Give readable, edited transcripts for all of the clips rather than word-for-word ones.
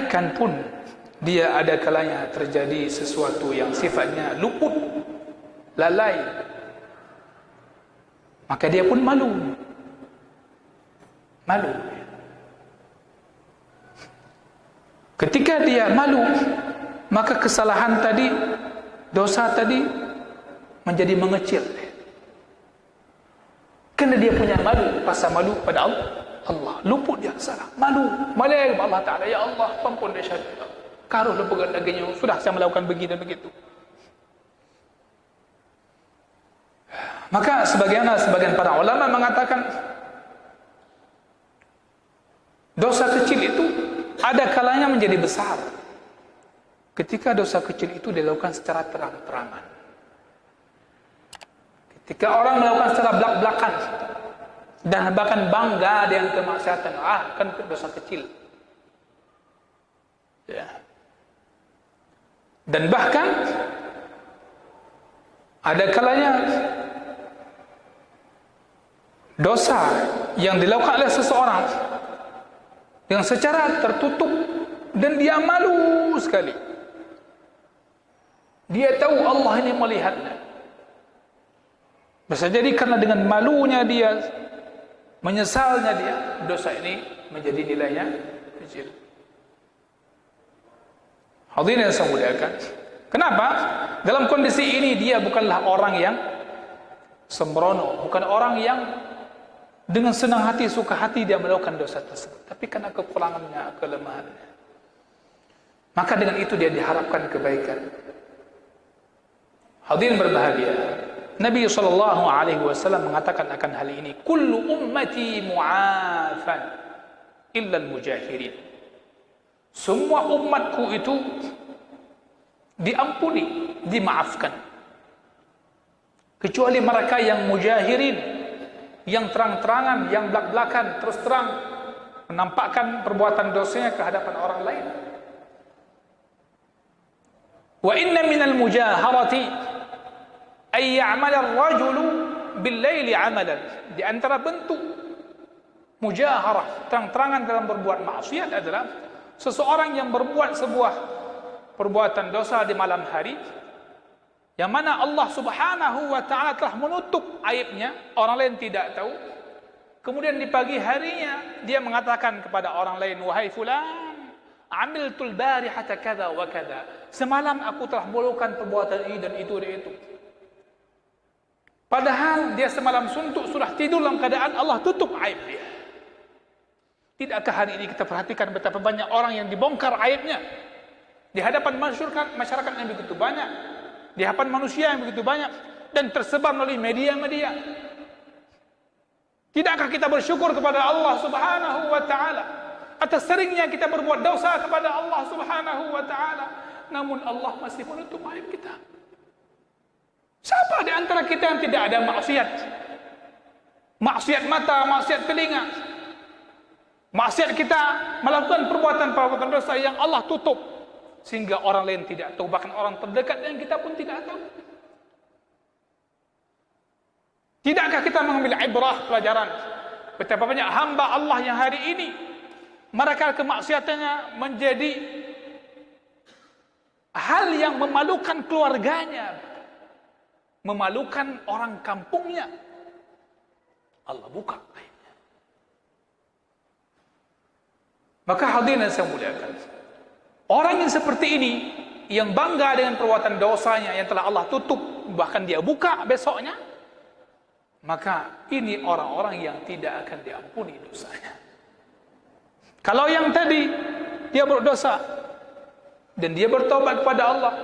kebaikan pun dia ada kalanya terjadi sesuatu yang sifatnya luput, lalai, maka dia pun malu. Ketika dia malu, maka kesalahan tadi, dosa tadi menjadi mengecil. Kerana dia punya malu, rasa malu pada Allah, luput dia salah, malu, malai Allah Ta'ala, ya Allah, ampun dia syaitan, karuh lepakan lagi, sudah saya melakukan begini dan begitu. Maka sebagian para ulama mengatakan dosa kecil itu ada kalanya menjadi besar ketika dosa kecil itu dilakukan secara terang-terangan. Ketika orang melakukan secara belak-belakan dan bahkan bangga dengan kemaksiatan, kan dosa kecil. Ya. Dan bahkan ada kalanya dosa yang dilakukan oleh seseorang yang secara tertutup dan dia malu sekali. Dia tahu Allah ini melihatnya. Bisa jadi karena dengan malunya dia, menyesalnya dia, dosa ini menjadi nilainya kecil. Hadirin yang saya muliakan, kenapa? Dalam kondisi ini dia bukanlah orang yang sembrono, bukan orang yang dengan senang hati, suka hati dia melakukan dosa tersebut, tapi karena kekurangannya, kelemahannya. Maka dengan itu dia diharapkan kebaikan. Hadirin berbahagia, Nabi SAW mengatakan akan hal ini, kullu ummati mu'afan illa al-mujahirin. Semua umatku itu diampuni, dimaafkan, kecuali mereka yang mujahirin, yang terang-terangan, yang belak-belakan, terus terang menampakkan perbuatan dosanya ke hadapan orang lain. Wa inna minal mujaharati ay ya'mala ar-rajulu bil-laili 'amalan. Di antara bentuk mujaharah, terang-terangan dalam berbuat maksiat adalah seseorang yang berbuat sebuah perbuatan dosa di malam hari, yang mana Allah Subhanahu wa ta'ala telah menutup aibnya, orang lain tidak tahu. Kemudian di pagi harinya dia mengatakan kepada orang lain, wahai fulan, amiltul barihata kada wa kada, semalam aku telah melakukan perbuatan ini dan itu dan itu. Padahal dia semalam suntuk, sudah tidur dalam keadaan Allah tutup aib dia. Tidakkah hari ini kita perhatikan betapa banyak orang yang dibongkar aibnya di hadapan masyarakat yang begitu banyak, di hadapan manusia yang begitu banyak, dan tersebar melalui media-media. Tidakkah kita bersyukur kepada Allah Subhanahu wa ta'ala atas seringnya kita berbuat dosa kepada Allah Subhanahu wa ta'ala, namun Allah masih menutup aib kita? Siapa di antara kita yang tidak ada maksiat? Maksiat mata, maksiat telinga, maksiat kita melakukan perbuatan-perbuatan dosa yang Allah tutup sehingga orang lain tidak tahu, bahkan orang terdekat yang kita pun tidak tahu. Tidakkah kita mengambil ibrah, pelajaran betapa banyak hamba Allah yang hari ini mereka kemaksiatannya menjadi hal yang memalukan keluarganya, memalukan orang kampungnya. Allah buka aibnya. Maka hadirin yang saya muliakan, orang yang seperti ini, yang bangga dengan perbuatan dosanya yang telah Allah tutup, bahkan dia buka besoknya, maka ini orang-orang yang tidak akan diampuni dosanya. Kalau yang tadi dia berdosa dan dia bertobat kepada Allah,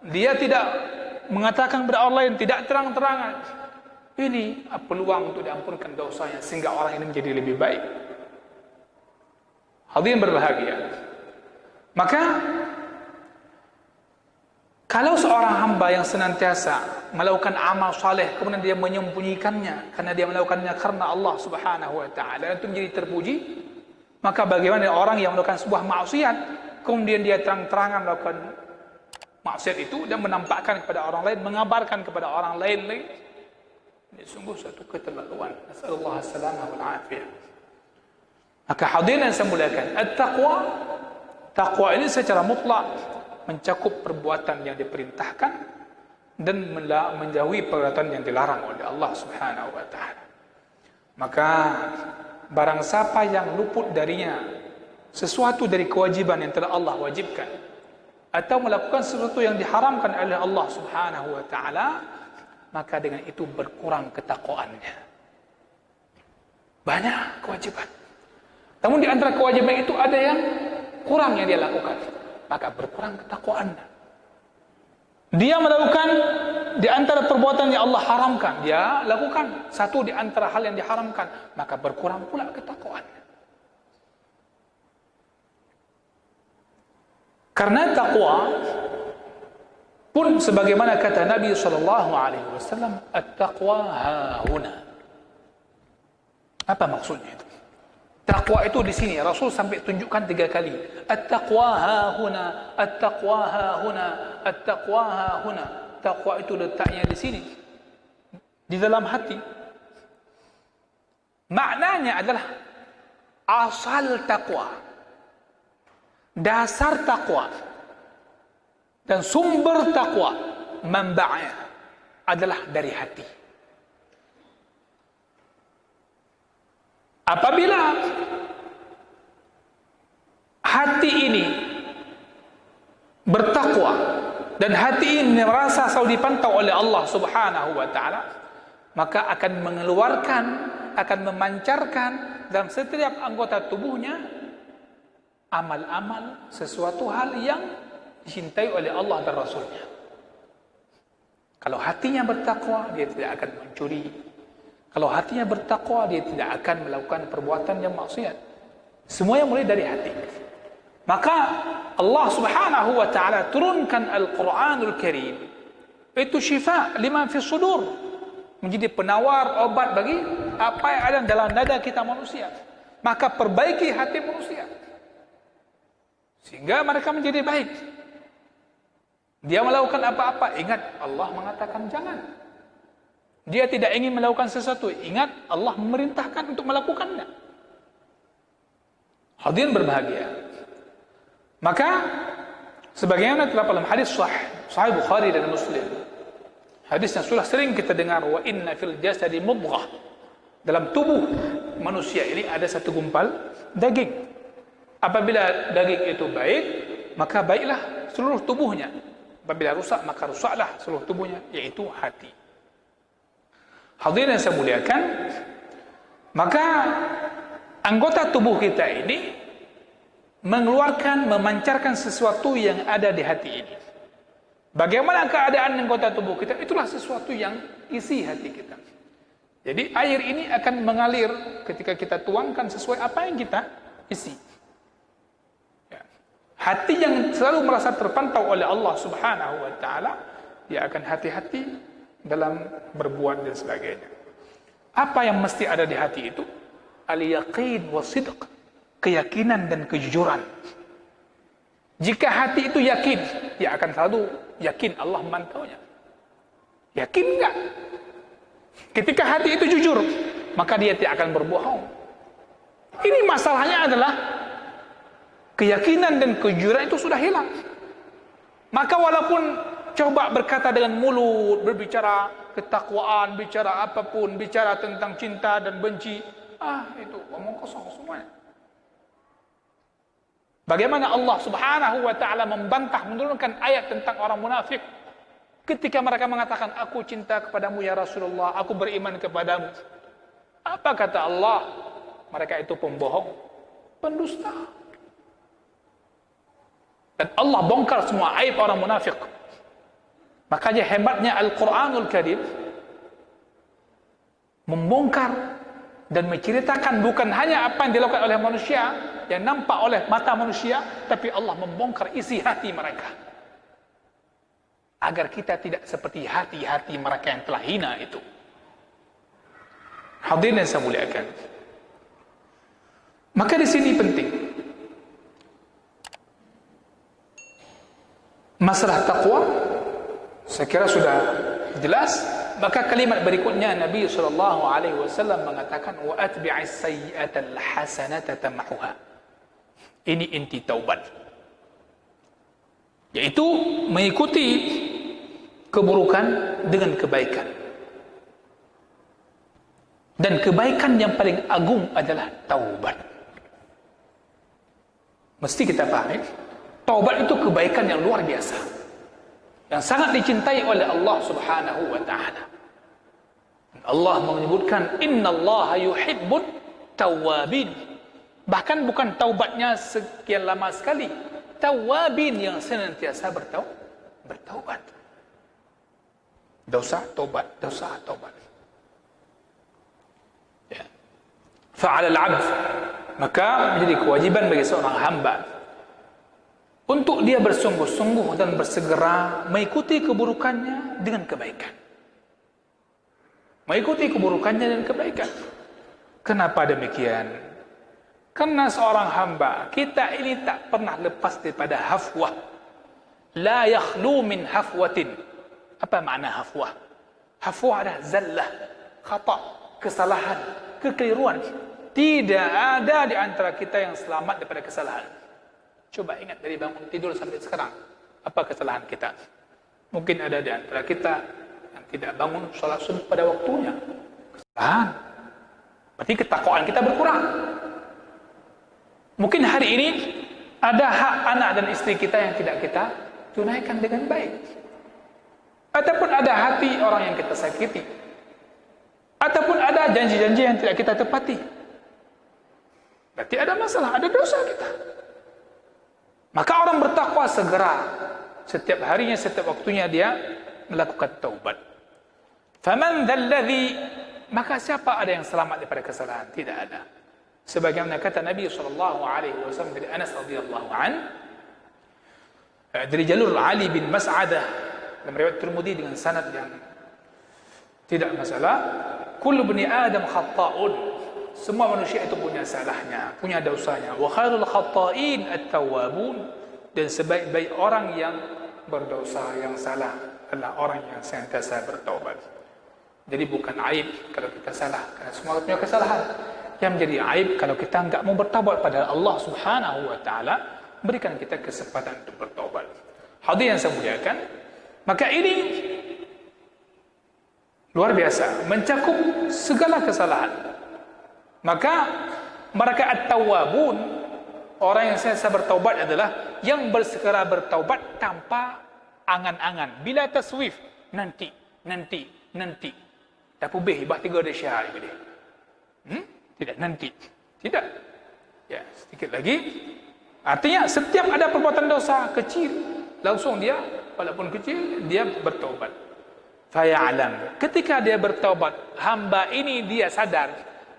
dia tidak mengatakan kepada orang lain, tidak terang-terangan, ini peluang untuk diampunkan dosanya sehingga orang ini menjadi lebih baik. Hadirin berbahagia, maka kalau seorang hamba yang senantiasa melakukan amal saleh kemudian dia menyembunyikannya karena dia melakukannya karena Allah Subhanahu wa ta'ala, itu menjadi terpuji, maka bagaimana orang yang melakukan sebuah maksiat kemudian dia terang-terangan melakukan maksiat itu dan menampakkan kepada orang lain, mengabarkan kepada orang lain lagi, ini sungguh satu keterlaluan. Nasallallahu alaihi wal afiyah. Maka hadirin yang saya muliakan, at-taqwa, Takwa ini secara mutlak mencakup perbuatan yang diperintahkan dan menjauhi perbuatan yang dilarang oleh Allah Subhanahu wa taala. Maka barang siapa yang luput darinya sesuatu dari kewajiban yang telah Allah wajibkan atau melakukan sesuatu yang diharamkan oleh Allah Subhanahu wa taala, maka dengan itu berkurang ketakwaannya. Banyak kewajiban, namun di antara kewajiban itu ada yang kurang yang dia lakukan, maka berkurang ketakwaannya. Dia melakukan di antara perbuatan yang Allah haramkan, dia lakukan satu di antara hal yang diharamkan, maka berkurang pula ketakwaannya. Karena takwa pun sebagaimana kata Nabi SAW, at-taqwa hahuna. Apa maksudnya itu? Takwa itu di sini Rasul sampai tunjukkan 3 kali. At-taqwa hahuna, at-taqwa hahuna, at-taqwa hahuna. Takwa itu letaknya di sini, di dalam hati. Maknanya adalah asal takwa, dasar takwa, dan sumber takwa, manba'nya adalah dari hati. Apabila hati ini bertakwa dan hati ini merasa selalu dipantau oleh Allah Subhanahu wa taala, maka akan mengeluarkan, akan memancarkan dalam setiap anggota tubuhnya amal-amal sesuatu hal yang dicintai oleh Allah dan Rasulnya. Kalau hatinya bertakwa, dia tidak akan mencuri. Kalau hatinya bertakwa, dia tidak akan melakukan perbuatan yang maksiat. Semua yang mulai dari hati. Maka Allah Subhanahu wa taala turunkan Al-Qur'anul Karim. Itu syifa liman fi sudur. Menjadi penawar obat bagi apa yang ada dalam dada kita manusia. Maka perbaiki hati manusia, sehingga mereka menjadi baik. Dia melakukan apa-apa, ingat Allah mengatakan jangan. Dia tidak ingin melakukan sesuatu, ingat Allah memerintahkan untuk melakukannya. Hadirin berbahagia. Maka sebagaimana terdapat dalam hadis sahih Bukhari dan Muslim, hadis yang sudah sering kita dengar, wa inna fil jasadi mudghah. Dalam tubuh manusia ini ada satu gumpal daging. Apabila daging itu baik, maka baiklah seluruh tubuhnya. Apabila rusak, maka rusaklah seluruh tubuhnya, yaitu hati. Hadirin yang saya muliakan, maka anggota tubuh kita ini mengeluarkan, memancarkan sesuatu yang ada di hati ini. Bagaimana keadaan anggota tubuh kita? Itulah sesuatu yang isi hati kita. Jadi air ini akan mengalir ketika kita tuangkan sesuai apa yang kita isi. Ya. Hati yang selalu merasa terpantau oleh Allah Subhanahu wa taala, dia akan hati-hati dalam berbuat dan sebagainya. Apa yang mesti ada di hati itu? Al-yaqin was-sidq, keyakinan dan kejujuran. Jika hati itu yakin, dia akan selalu yakin Allah memantaunya. Yakin enggak? Ketika hati itu jujur, maka dia tidak akan berbohong. Ini masalahnya adalah keyakinan dan kejujuran itu sudah hilang. Maka walaupun coba berkata dengan mulut, berbicara ketakwaan, bicara apapun, bicara tentang cinta dan benci, itu omong kosong semuanya. Bagaimana Allah Subhanahu wa taala membantah, menurunkan ayat tentang orang munafik ketika mereka mengatakan, aku cinta kepadamu ya Rasulullah, aku beriman kepadamu. Apa kata Allah? Mereka itu pembohong, pendusta. Dan Allah bongkar semua aib orang munafik. Makanya hebatnya Al-Quranul Karim membongkar dan menceritakan bukan hanya apa yang dilakukan oleh manusia, yang nampak oleh mata manusia, tapi Allah membongkar isi hati mereka, agar kita tidak seperti hati-hati mereka yang telah hina itu. Hadirin yang saya muliakan, maka di sini penting masalah takwa. Saya kira sudah jelas. Maka kalimat berikutnya Nabi SAW mengatakan, wa atbi'is sayyi'atal hasanata tamhuha. Ini inti taubat. yaitu mengikuti keburukan dengan kebaikan. Dan kebaikan yang paling agung adalah taubat. Mesti kita pahami, taubat itu kebaikan yang luar biasa, yang sangat dicintai oleh Allah Subhanahu wa taala. Allah menyebutkan innallaha yuhibbut tawwabin. Bahkan bukan taubatnya sekian lama sekali, tawwabin yang senantiasa bertaubat. Dosa taubat, dosa taubat. Ya. Fa'ala al-'abd, maka menjadi kewajiban bagi seorang hamba untuk dia bersungguh-sungguh dan bersegera mengikuti keburukannya dengan kebaikan. Mengikuti keburukannya dan kebaikan. Kenapa demikian? Karena seorang hamba, kita ini tak pernah lepas daripada hafwah. La yakhlu min hafwatin. Apa makna hafwah? Hafwah adalah zallah, khata, kesalahan, kekeliruan. Tidak ada di antara kita yang selamat daripada kesalahan. Coba ingat dari bangun tidur sampai sekarang, apa kesalahan kita? Mungkin ada di antara kita yang tidak bangun sholat subuh pada waktunya. Kesalahan. Berarti ketakwaan kita berkurang. Mungkin hari ini ada hak anak dan istri kita yang tidak kita tunaikan dengan baik. Ataupun ada hati orang yang kita sakiti. Ataupun ada janji-janji yang tidak kita tepati. Berarti ada masalah, ada dosa kita. Maka orang bertakwa segera setiap harinya, setiap waktunya dia melakukan taubat. Faman dzalladzi, maka siapa ada yang selamat daripada kesalahan? Tidak ada. Sebagaimana kata Nabi SAW dari Anas radhiyallahu an, dari jalur Ali bin Mas'adah dalam riwayat Tirmidzi dengan sanad yang tidak masalah, kullu bani Adam khata'un, semua manusia itu punya salahnya, punya dosanya. Wa khairul khata'in at-tawwabun, dan sebaik-baik orang yang berdosa, yang salah adalah orang yang senantiasa bertaubat. Jadi bukan aib kalau kita salah, karena semua punya kesalahan. Yang menjadi aib kalau kita enggak mau bertaubat pada Allah Subhanahu wa taala, berikan kita kesempatan untuk bertaubat. Hadirin yang saya muliakan, maka ini luar biasa, mencakup segala kesalahan. Maka mereka at-tawwabun, orang yang senantiasa bertaubat adalah yang bersegera bertaubat tanpa angan-angan, bila taswif, nanti. Tak pubih bah 3 dah syahr dia. Tidak nanti. Tidak. Ya, sedikit lagi. Artinya setiap ada perbuatan dosa kecil, langsung dia walaupun kecil dia bertaubat. Faya'lam. Ketika dia bertaubat, hamba ini dia sadar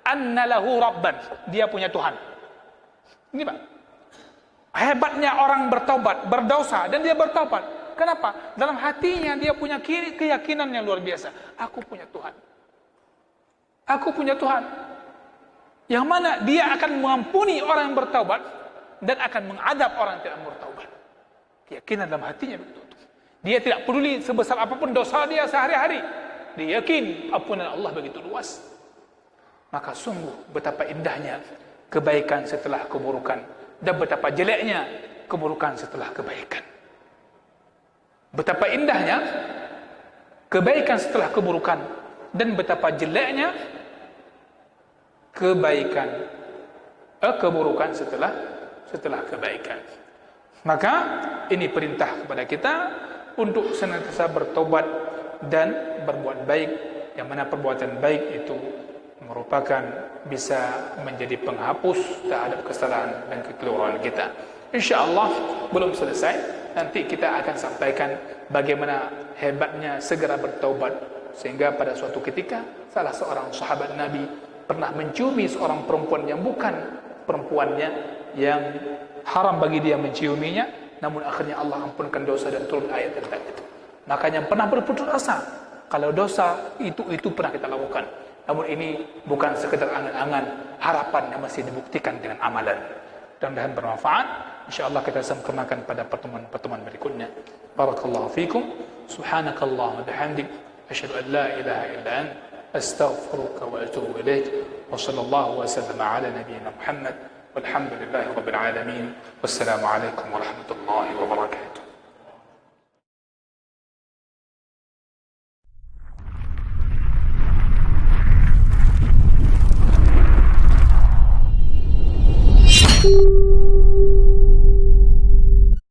anna lahu rabban, dia punya Tuhan. Ini Pak. Hebatnya orang bertaubat, berdosa dan dia bertaubat. Kenapa? Dalam hatinya dia punya keyakinan yang luar biasa. Aku punya Tuhan. Aku punya Tuhan. Yang mana dia akan mengampuni orang yang bertaubat dan akan mengadab orang yang tidak bertaubat. Keyakinan dalam hatinya begitu. Dia tidak peduli sebesar apapun dosa dia sehari-hari. Dia yakin ampunan Allah begitu luas. Maka sungguh betapa indahnya kebaikan setelah keburukan, dan betapa jeleknya keburukan setelah kebaikan. Betapa indahnya kebaikan setelah keburukan, dan betapa jeleknya keburukan setelah kebaikan. Maka ini perintah kepada kita untuk senantiasa bertobat dan berbuat baik, yang mana perbuatan baik itu merupakan bisa menjadi penghapus terhadap kesalahan dan kekeliruan kita. InsyaAllah belum selesai, nanti kita akan sampaikan bagaimana hebatnya segera bertaubat, sehingga pada suatu ketika salah seorang sahabat Nabi pernah menciumi seorang perempuan yang bukan perempuannya, yang haram bagi dia menciuminya, namun akhirnya Allah ampunkan dosa dan turun ayat tentang itu. Makanya pernah berputus asa kalau dosa itu pernah kita lakukan, namun ini bukan sekedar angan-angan, harapan yang masih dibuktikan dengan amalan. Mudah-mudahan bermanfaat. InsyaAllah kita sempurnakan pada pertemuan berikutnya. Barakallahu fikum. Subhanakallahumma bihamdik, asyhadu an la ilaha illa anta, astaghfiruka wa atubu ilaik. Wa sallallahu wa sallama ala nabiyyina Muhammad walhamdulillahi rabbil alamin. Wassalamu alaikum warahmatullahi wabarakatuh.